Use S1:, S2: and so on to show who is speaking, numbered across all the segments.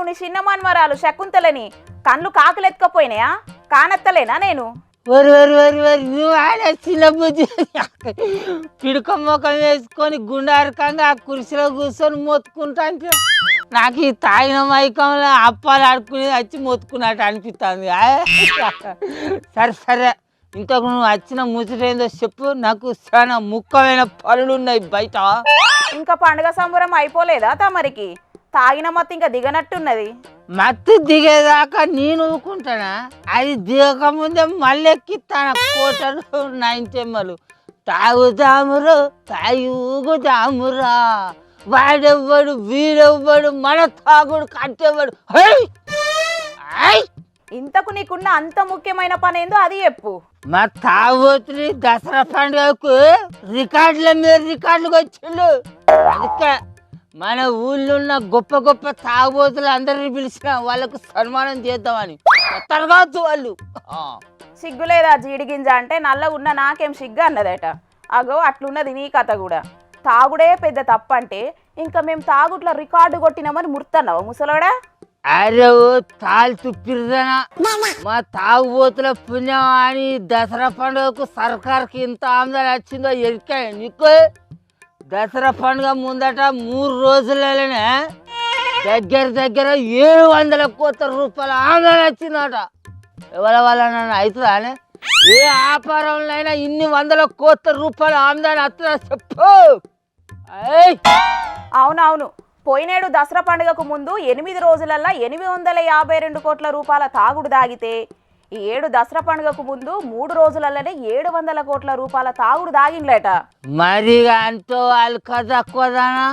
S1: నీ చిన్న మన్మరాలు శకుంతలని కళ్ళు కాకులెత్తుకపోయినాయా? కానత్తలేనా నేను?
S2: వరి వరి వరి వరి నువ్వు ఆయన చిన్న బుద్ధి పిడుక ముఖం వేసుకొని గుండారకంగా ఆ కుర్చీలో కూర్చొని మొత్తుకుంటా అంటే నాకు ఈ తాగిన మైకంలో అప్పాలు ఆడుకునేది వచ్చి మొత్తుకున్నట్టు అనిపిస్తుంది. సరే సరే ఇంతకు నువ్వు వచ్చిన ముచ్చటేందో చెప్పు. నాకు చాలా ముఖ్యమైన పనులు ఉన్నాయి బయట.
S1: ఇంకా పండుగ సంబరం అయిపోలేదా తమరికి? తాగిన మత్తు ఇంకా దిగనట్టున్నది.
S2: మత్తు దిగేదాకా నేను ఊరుకుంటానా? అది దిగకముందే మళ్ళీ ఎక్కిస్తాను కోటలు 9 చెమ్మలు. తాగుదామురు తాగి ఊగుదామురా, వాడెవ్వడు వీడెవ్వడు మన తాగుడు కట్టేవాడు.
S1: ఇంతకు నీకున్న అంత ముఖ్యమైన పని ఏందో అది చెప్పు.
S2: మా తాగుబోతులు దసరా పండుగకు రికార్డుల మీద రికార్డులకు వచ్చిండు. అందుకే మన ఊళ్ళో ఉన్న గొప్ప గొప్ప తాగుబోతులు అందరినీ పిలిచిన వాళ్ళకు సన్మానం చేద్దామని తరగచ్చు వాళ్ళు.
S1: సిగ్గులేదా జీడిగింజ అంటే? నల్లగున్న నాకేం సిగ్గు అన్నదట. అగో అట్లున్నది నీ కథ కూడా. తాగుడే పెద్ద తప్పంటే ఇంకా మేము తాగుట్ల రికార్డు కొట్టినామని ముర్తన్నావా ముసలోడా?
S2: అరే ఓ తాల్చు పిర్రనా, మా తాగుబోతుల పుణ్యం అని దసరా పండుగకు సర్కార్కి ఇంత ఆమ్దాని వచ్చిందో ఎరికా నీకు? దసరా పండుగ ముందట 3 రోజులనే దగ్గర 700 కోట్ల రూపాయల ఆమ్దాని వచ్చిందట. ఎవరి వల్ల నన్ను అవుతుందా? ఏ వ్యాపారంలో అయినా ఇన్ని 100 కోట్ల రూపాయల ఆమ్దాని వస్తుందా చెప్పు?
S1: అవునవును, పోయినేడు దసరా పండుగకు ముందు 8 రోజులల్లా 852 కోట్ల రూపాయల తాగుడు దాగితే ఈ ఏడు దసరా పండుగకు ముందు 3 రోజులల్లనే 700 కోట్ల రూపాయల తాగుడు దాగిండ్లేట.
S2: మరి అంటూ వాళ్ళు తక్కువదానా?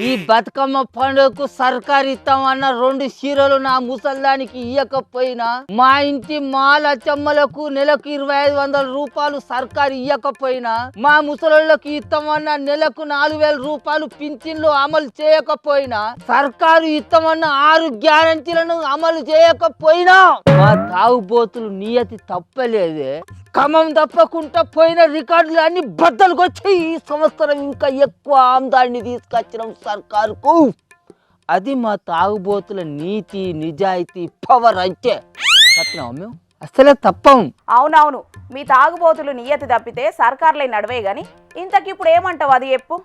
S2: ఈ బతుకమ్మ పండుగకు సర్కారు ఇస్తామన్న 2 చీరలు నా ముసల్దానికి ఇయ్యకపోయినా, మా ఇంటి మాలచ్చమ్మలకు నెలకు 2500 రూపాయలు సర్కారు ఇయ్యకపోయినా, మా ముసలోళ్ళకి ఇస్తామన్న నెలకు 4000 రూపాయలు పింఛన్లు అమలు చేయకపోయినా, సర్కారు ఇస్తామన్న 6 గ్యారంటీలను అమలు చేయకపోయినా మా తాగుబోతులు నియతి తప్పలేదే. క్రమం తప్పకుండా పోయిన రికార్డులు అన్ని బద్దలకు వచ్చి ఈ సంవత్సరం ఇంకా ఎక్కువ ఆమ్దాన్ని తీసుకొచ్చినాం సర్కారుకు. అది మా తాగుబోతుల నీతి నిజాయితీ పవర్ అంటే. తప్పినాం మేము అసలే తప్పం.
S1: అవునవును, మీ తాగుబోతులు నియతి తప్పితే సర్కార్లే నడవే గాని ఇంతకిప్పుడు ఏమంటావు అది చెప్పు.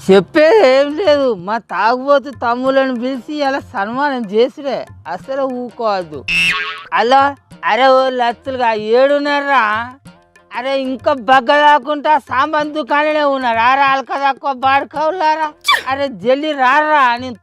S2: చెప్పేది ఏం లేదు, మా తాగుబోతు తమ్ములను పిలిచి అలా సన్మానం చేసుడే. అసలు ఊకోవద్దు అలా. అరే ఓ లత్తులుగా 7:30. అరే ఇంకా బగ్గ కాకుండా సామాన్ దుకాణంలో ఉన్నారు. అరే అలక తక్కువ బాడుకోవాలారా? అరే జల్లి రారా నేను